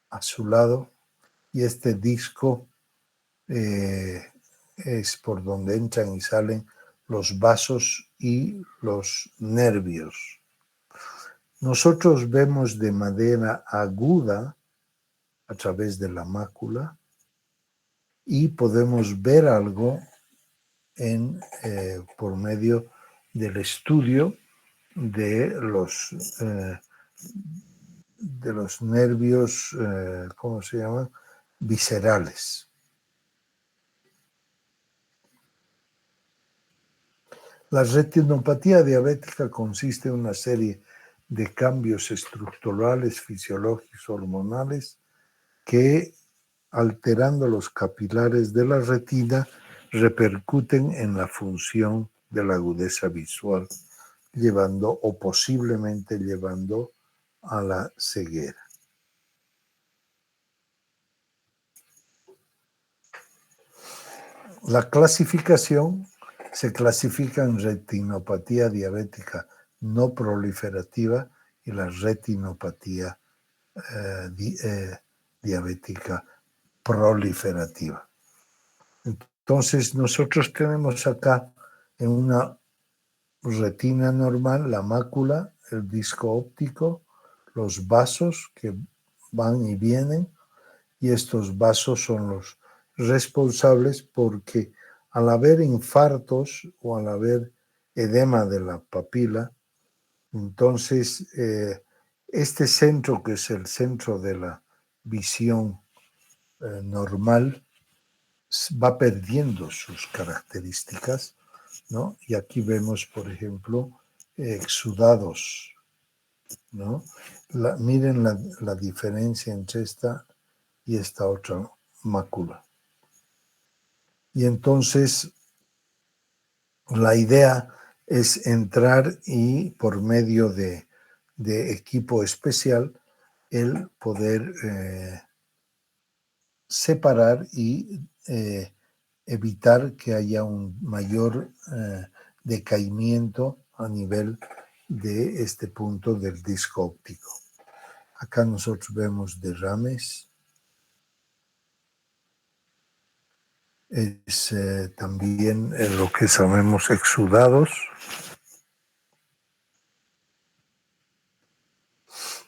a su lado, y este disco es por donde entran y salen los vasos y los nervios. nosotros vemos de manera aguda a través de la mácula y podemos ver algo por medio del estudio de los nervios, ¿cómo se llaman? Viscerales. La retinopatía diabética consiste en una serie de cambios estructurales, fisiológicos, hormonales, que, alterando los capilares de la retina, repercuten en la función de la agudeza visual, llevando o posiblemente llevando a la ceguera. La clasificación se clasifica en retinopatía diabética no proliferativa y la retinopatía diabética proliferativa. Entonces, nosotros tenemos acá en una retina normal la mácula, el disco óptico, los vasos que van y vienen, y estos vasos son los responsables porque al haber infartos o al haber edema de la papila, entonces este centro, que es el centro de la visión normal, va perdiendo sus características, ¿no? Y aquí vemos, por ejemplo, exudados, ¿no? Miren la diferencia entre esta y esta otra mácula. Y entonces la idea es entrar y por medio de equipo especial el poder separar y evitar que haya un mayor decaimiento a nivel de este punto del disco óptico. Acá nosotros vemos derrames. Es también lo que sabemos exudados.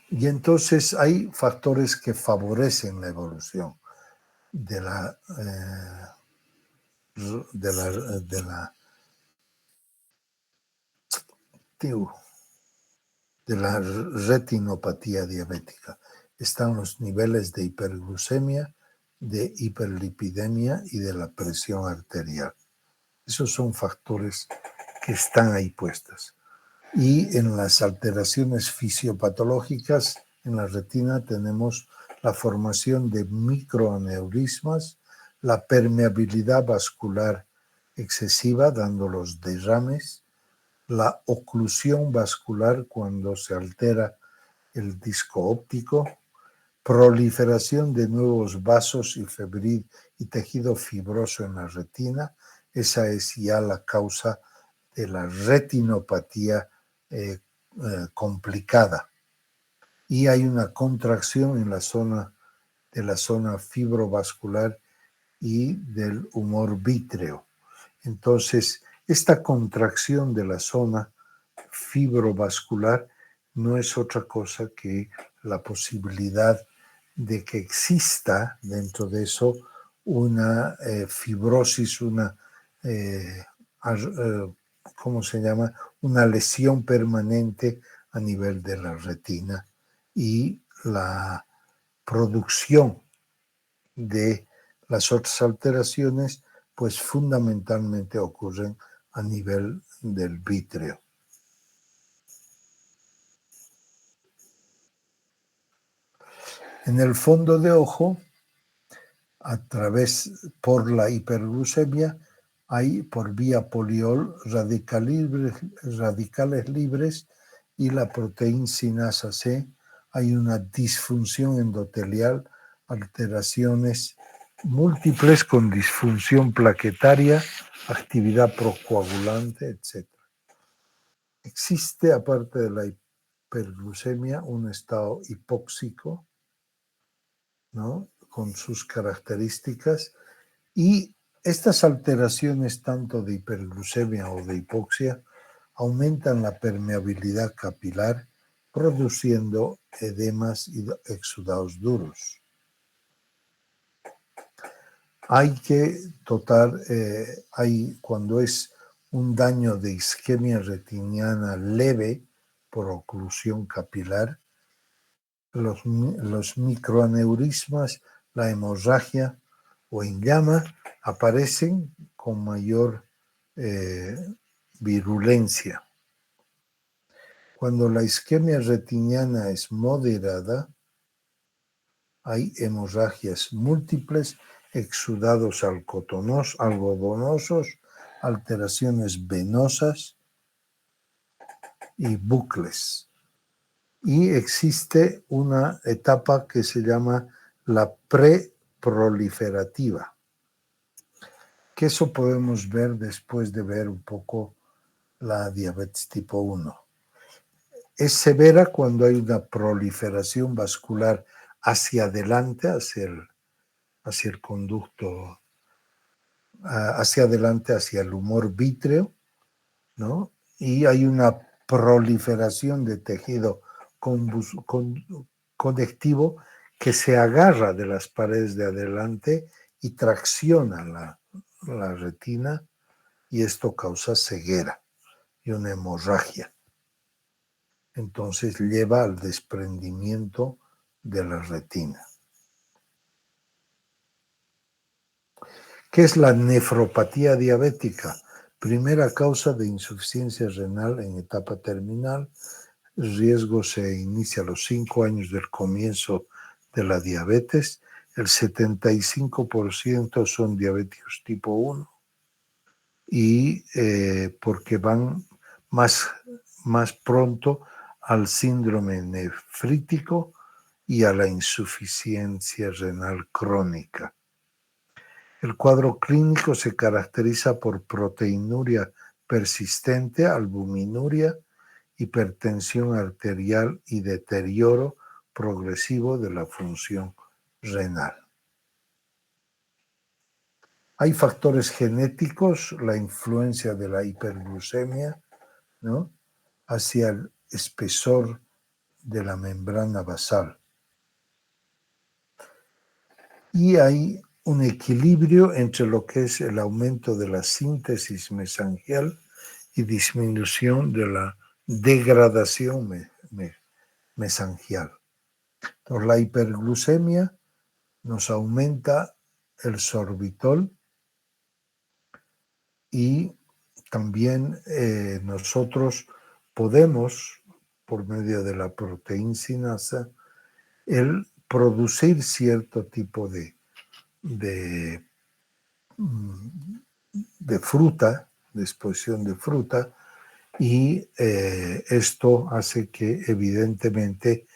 Y entonces hay factores que favorecen la evolución de la retinopatía diabética. Están los niveles de hiperglucemia, de hiperlipidemia y de la presión arterial. Esos son factores que están ahí puestos. Y en las alteraciones fisiopatológicas en la retina tenemos la formación de microaneurismas, la permeabilidad vascular excesiva, dando los derrames, la oclusión vascular cuando se altera el disco óptico, proliferación de nuevos vasos y tejido fibroso en la retina. Esa es ya la causa de la retinopatía complicada. Y hay una contracción en la zona fibrovascular y del humor vítreo. Entonces, esta contracción de la zona fibrovascular no es otra cosa que la posibilidad de que exista dentro de eso una fibrosis, ¿cómo se llama? Una lesión permanente a nivel de la retina, y la producción de las otras alteraciones pues fundamentalmente ocurren a nivel del vítreo. En el fondo de ojo, por la hiperglucemia, hay por vía poliol radicales libres y la proteína sinasa C. Hay una disfunción endotelial, alteraciones múltiples con disfunción plaquetaria, actividad procoagulante, etc. Existe, aparte de la hiperglucemia, un estado hipóxico, ¿no?, con sus características, y estas alteraciones tanto de hiperglucemia o de hipoxia aumentan la permeabilidad capilar, produciendo edemas y exudados duros. Hay que cuando es un daño de isquemia retiniana leve por oclusión capilar, los microaneurismas, la hemorragia o en llama aparecen con mayor virulencia. Cuando la isquemia retiniana es moderada, hay hemorragias múltiples, exudados algodonosos, alteraciones venosas y bucles. Y existe una etapa que se llama la preproliferativa, que eso podemos ver después de ver un poco la diabetes tipo 1. Es severa cuando hay una proliferación vascular hacia adelante, hacia el conducto, hacia adelante, hacia el humor vítreo, ¿no? Y hay una proliferación de tejido conectivo que se agarra de las paredes de adelante y tracciona la retina, y esto causa ceguera y una hemorragia. Entonces lleva al desprendimiento de la retina. ¿Qué es la nefropatía diabética? Primera causa de insuficiencia renal en etapa terminal. El riesgo se inicia a los 5 años del comienzo de la diabetes. El 75% son diabéticos tipo 1 y porque van más pronto al síndrome nefrítico y a la insuficiencia renal crónica. El cuadro clínico se caracteriza por proteinuria persistente, albuminuria, hipertensión arterial y deterioro progresivo de la función renal. Hay factores genéticos, la influencia de la hiperglucemia, ¿no?, hacia el espesor de la membrana basal. Y hay un equilibrio entre lo que es el aumento de la síntesis mesangial y disminución de la degradación mesangial. Entonces, la hiperglucemia nos aumenta el sorbitol y también nosotros podemos, por medio de la proteincinasa, el producir cierto tipo de fruta, de exposición de fruta, y esto hace que evidentemente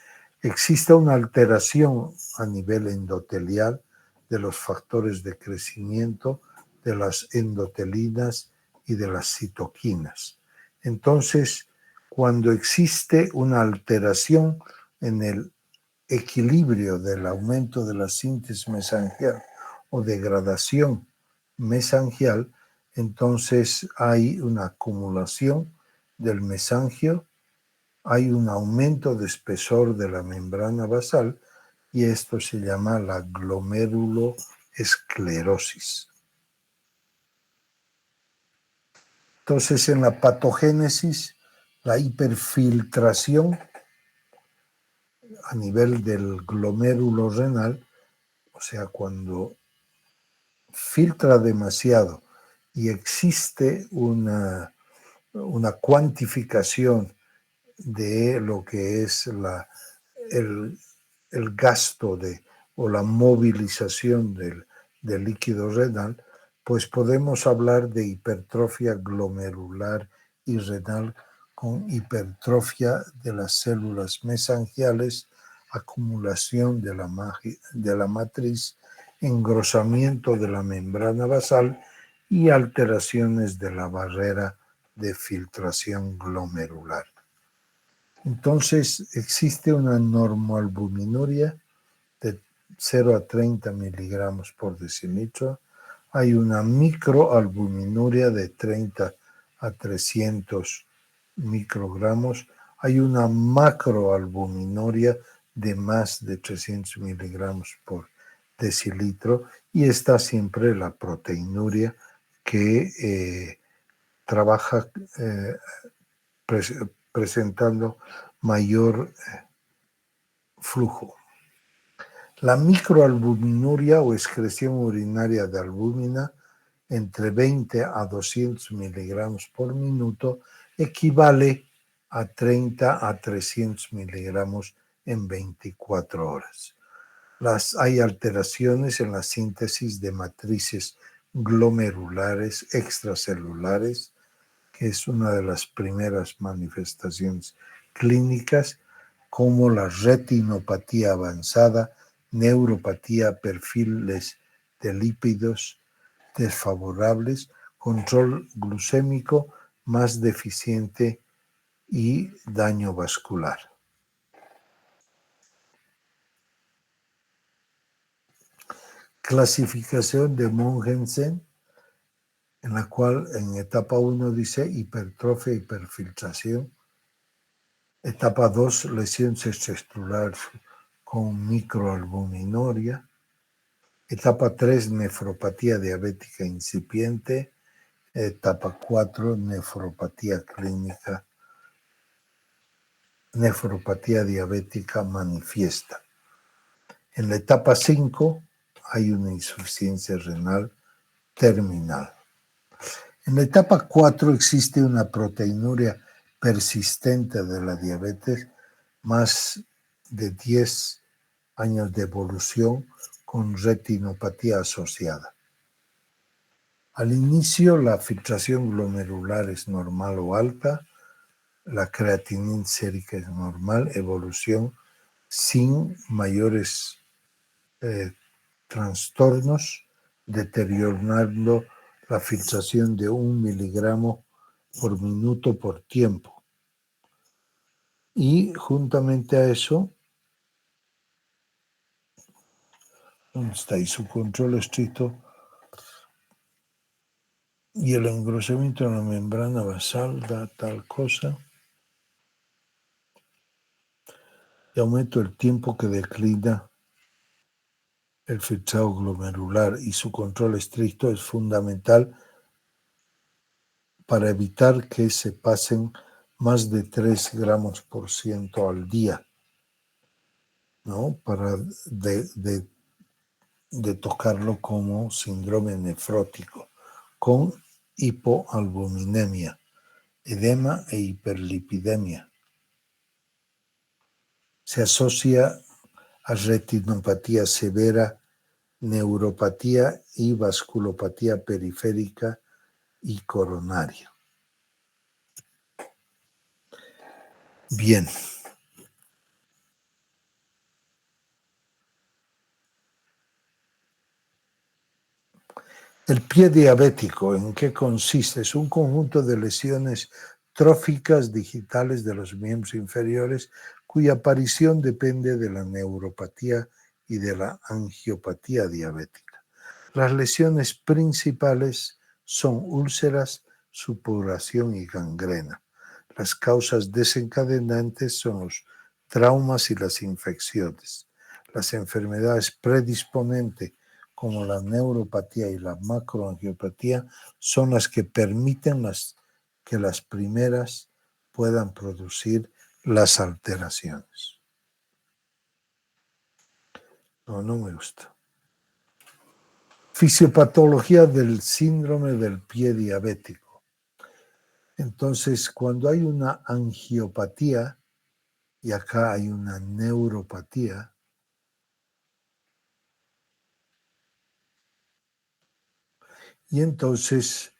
exista una alteración a nivel endotelial de los factores de crecimiento, de las endotelinas y de las citoquinas. Entonces, cuando existe una alteración en el equilibrio del aumento de la síntesis mesangial o degradación mesangial, entonces hay una acumulación del mesangio, hay un aumento de espesor de la membrana basal y esto se llama la glomeruloesclerosis. Entonces, en la patogénesis, la hiperfiltración a nivel del glomérulo renal, o sea, cuando filtra demasiado y existe una cuantificación de lo que es el gasto o la movilización del líquido renal, pues podemos hablar de hipertrofia glomerular y renal con hipertrofia de las células mesangiales, acumulación de la matriz, engrosamiento de la membrana basal y alteraciones de la barrera de filtración glomerular. Entonces existe una normoalbuminuria de 0 a 30 miligramos por decilitro. Hay una microalbuminuria de 30 a 300 microgramos. hay una macroalbuminuria de más de 300 miligramos por decilitro y está siempre la proteinuria que trabaja presentando mayor flujo. La microalbuminuria o excreción urinaria de albúmina entre 20 a 200 miligramos por minuto equivale a 30 a 300 miligramos en 24 horas. Hay alteraciones en la síntesis de matrices glomerulares extracelulares, que es una de las primeras manifestaciones clínicas, como la retinopatía avanzada, neuropatía, perfiles de lípidos desfavorables, control glucémico más deficiente y daño vascular. Clasificación de Mogensen, en la cual en etapa 1 dice hipertrofia, hiperfiltración. Etapa 2, lesiones extracelulares con microalbuminuria. Etapa 3, nefropatía diabética incipiente. Etapa 4, nefropatía clínica, nefropatía diabética manifiesta. En la etapa 5 hay una insuficiencia renal terminal. En la etapa 4 existe una proteinuria persistente de la diabetes, más de 10 años de evolución con retinopatía asociada. Al inicio, la filtración glomerular es normal o alta, la creatinina sérica es normal, evolución sin mayores trastornos, deteriorando la filtración de 1 miligramo por minuto por tiempo. Y juntamente a eso, ¿dónde está ahí su control estricto? Y el engrosamiento de la membrana basal da tal cosa. Y aumento el tiempo que declina el filtrado glomerular, y su control estricto es fundamental para evitar que se pasen más de 3 gramos por ciento al día, ¿no? Para de tocarlo como síndrome nefrótico, con hipoalbuminemia, edema e hiperlipidemia. Se asocia a retinopatía severa, neuropatía y vasculopatía periférica y coronaria. Bien. El pie diabético, ¿en qué consiste? Es un conjunto de lesiones tróficas digitales de los miembros inferiores cuya aparición depende de la neuropatía y de la angiopatía diabética. Las lesiones principales son úlceras, supuración y gangrena. Las causas desencadenantes son los traumas y las infecciones. Las enfermedades predisponentes como la neuropatía y la macroangiopatía son las que permiten que las primeras puedan producir las alteraciones. No me gusta. Fisiopatología del síndrome del pie diabético. Entonces, cuando hay una angiopatía, y acá hay una neuropatía, y entonces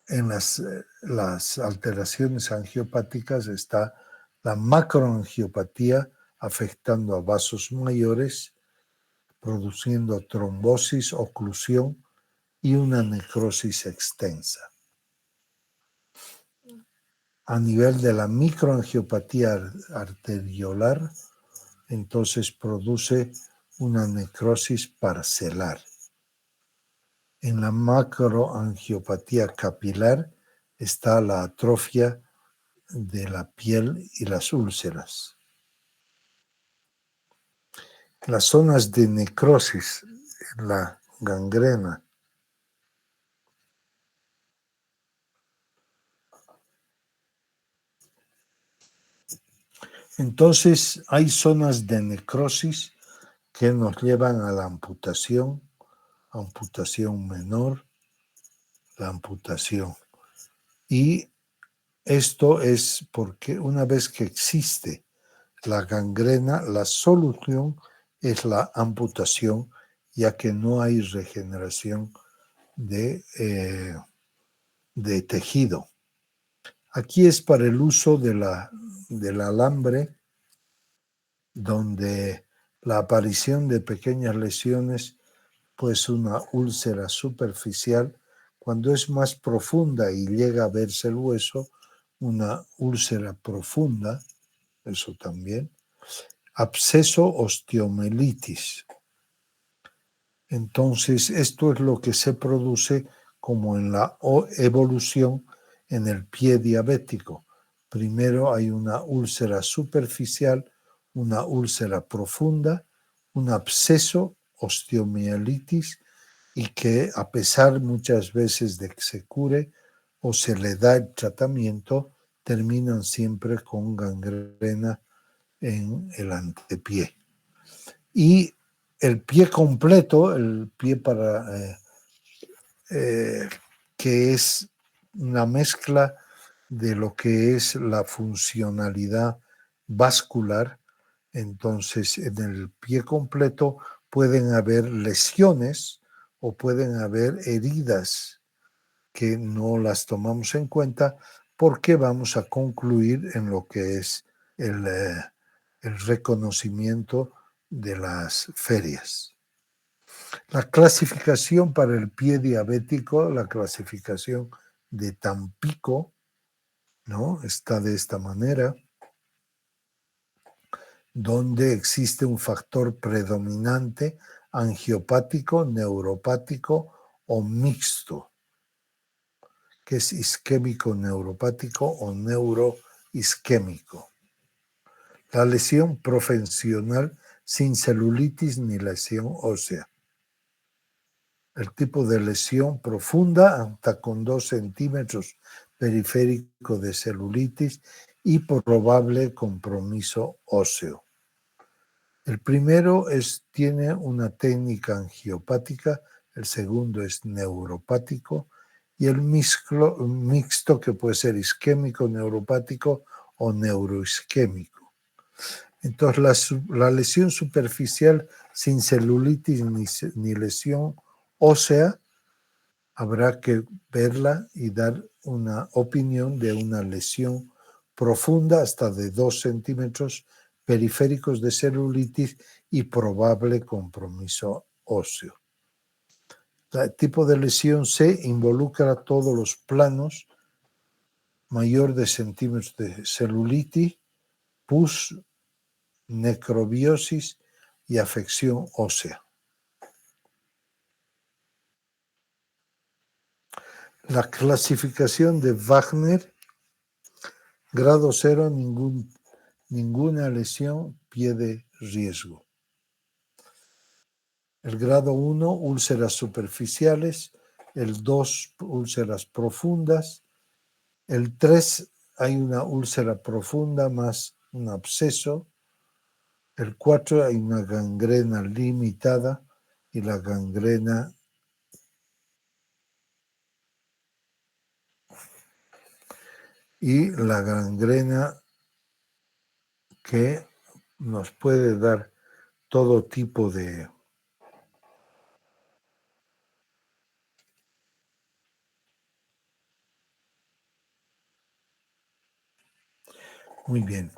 en las alteraciones angiopáticas está la macroangiopatía afectando a vasos mayores, produciendo trombosis, oclusión y una necrosis extensa. A nivel de la microangiopatía arteriolar, entonces produce una necrosis parcelar. En la macroangiopatía capilar está la atrofia de la piel y las úlceras. Las zonas de necrosis, la gangrena. Entonces, hay zonas de necrosis que nos llevan a la amputación menor, la amputación. Y esto es porque una vez que existe la gangrena, la solución es la amputación, ya que no hay regeneración de tejido. Aquí es para el uso del alambre, donde la aparición de pequeñas lesiones, pues una úlcera superficial, cuando es más profunda y llega a verse el hueso, una úlcera profunda, eso también, absceso osteomelitis. Entonces, esto es lo que se produce como en la evolución en el pie diabético. Primero hay una úlcera superficial, una úlcera profunda, un absceso, osteomielitis, y que a pesar muchas veces de que se cure o se le da el tratamiento, terminan siempre con gangrena en el antepié. Y el pie completo, el pie que es una mezcla de lo que es la funcionalidad vascular. Entonces, en el pie completo pueden haber lesiones o pueden haber heridas que no las tomamos en cuenta porque vamos a concluir en lo que es el reconocimiento de las ferias. La clasificación para el pie diabético, la clasificación de Tampico, ¿no? Está de esta manera, donde existe un factor predominante angiopático, neuropático o mixto, que es isquémico neuropático o neuroisquémico. La lesión profesional sin celulitis ni lesión ósea. El tipo de lesión profunda, hasta con 2 centímetros periférico de celulitis y probable compromiso óseo. El primero tiene una técnica angiopática, el segundo es neuropático y el mixto que puede ser isquémico, neuropático o neuroisquémico. Entonces la lesión superficial sin celulitis ni lesión ósea, habrá que verla y dar una opinión de una lesión profunda hasta de 2 centímetros periféricos de celulitis y probable compromiso óseo. El tipo de lesión C involucra todos los planos, mayor de centímetros de celulitis, pus, necrobiosis y afección ósea. La clasificación de Wagner, grado 0, ninguna lesión, pie de riesgo. El grado 1, úlceras superficiales. El 2, úlceras profundas. El 3, hay una úlcera profunda más un absceso. El 4, hay una gangrena limitada y la gangrena que nos puede dar todo tipo de muy bien.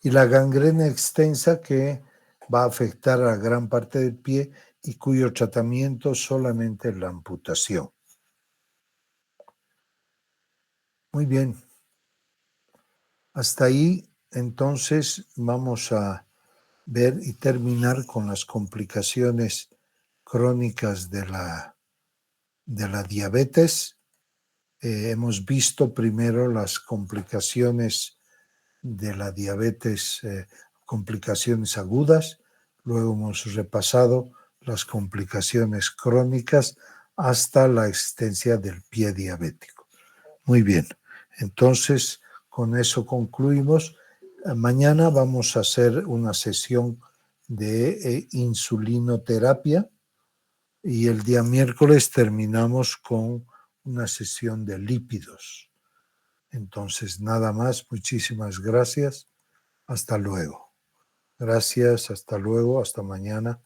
Y la gangrena extensa que va a afectar a gran parte del pie y cuyo tratamiento solamente es la amputación. Muy bien. Hasta ahí, entonces, vamos a ver y terminar con las complicaciones crónicas de la diabetes. Hemos visto primero las complicaciones de la diabetes, complicaciones agudas. Luego hemos repasado las complicaciones crónicas hasta la existencia del pie diabético. Muy bien, entonces con eso concluimos. Mañana vamos a hacer una sesión de insulinoterapia y el día miércoles terminamos con una sesión de lípidos. Entonces, nada más, muchísimas gracias. Hasta luego. Gracias, hasta luego, hasta mañana.